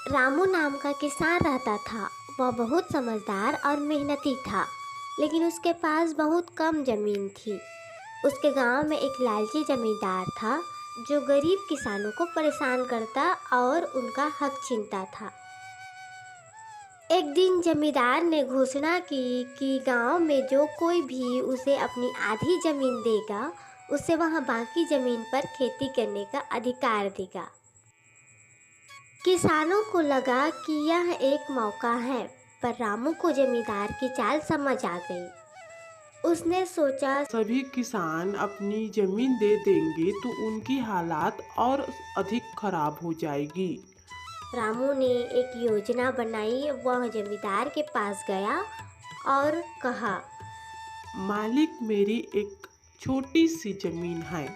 रामू नाम का किसान रहता था। वह बहुत समझदार और मेहनती था, लेकिन उसके पास बहुत कम जमीन थी। उसके गांव में एक लालची जमींदार था जो गरीब किसानों को परेशान करता और उनका हक छीनता था। एक दिन जमींदार ने घोषणा की कि गांव में जो कोई भी उसे अपनी आधी जमीन देगा, उसे वहां बाकी जमीन पर खेती करने का अधिकार देगा। किसानों को लगा कि यह एक मौका है, पर रामू को जमींदार की चाल समझ आ गई। उसने सोचा, सभी किसान अपनी जमीन दे देंगे तो उनकी हालात और अधिक खराब हो जाएगी। रामू ने एक योजना बनाई। वह जमींदार के पास गया और कहा, मालिक, मेरी एक छोटी सी जमीन है।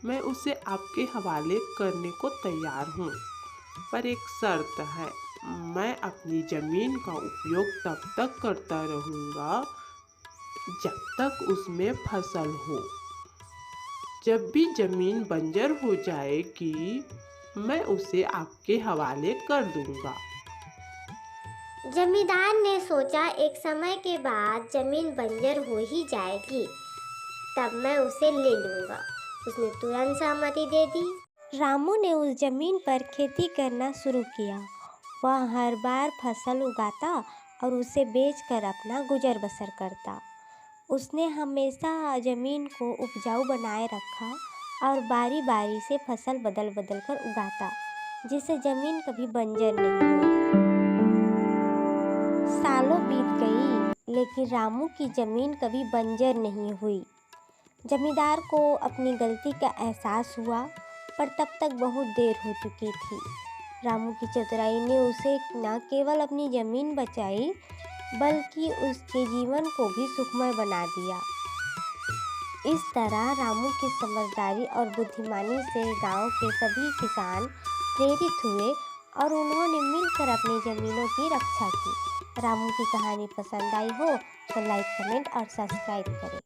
मैं उसे आपके हवाले करने को तैयार हूँ, पर एक शर्त है। मैं अपनी जमीन का उपयोग तब तक करता रहूँगा जब तक उसमें फसल हो। जब भी जमीन बंजर हो जाएगी, मैं उसे आपके हवाले कर दूंगा। जमींदार ने सोचा, एक समय के बाद जमीन बंजर हो ही जाएगी, तब मैं उसे ले लूँगा। उसने तुरंत सहमति दे दी। रामू ने उस जमीन पर खेती करना शुरू किया। वह हर बार फसल उगाता और उसे बेचकर अपना गुजर बसर करता। उसने हमेशा जमीन को उपजाऊ बनाए रखा और बारी बारी से फसल बदल बदल कर उगाता, जिससे जमीन कभी बंजर नहीं हुई। सालों बीत गई, लेकिन रामू की जमीन कभी बंजर नहीं हुई। जमींदार को अपनी गलती का एहसास हुआ, पर तब तक बहुत देर हो चुकी थी। रामू की चतुराई ने उसे न केवल अपनी जमीन बचाई, बल्कि उसके जीवन को भी सुखमय बना दिया। इस तरह रामू की समझदारी और बुद्धिमानी से गांव के सभी किसान प्रेरित हुए और उन्होंने मिलकर अपनी जमीनों की रक्षा की। रामू की कहानी पसंद आई हो तो लाइक, कमेंट और सब्सक्राइब करें।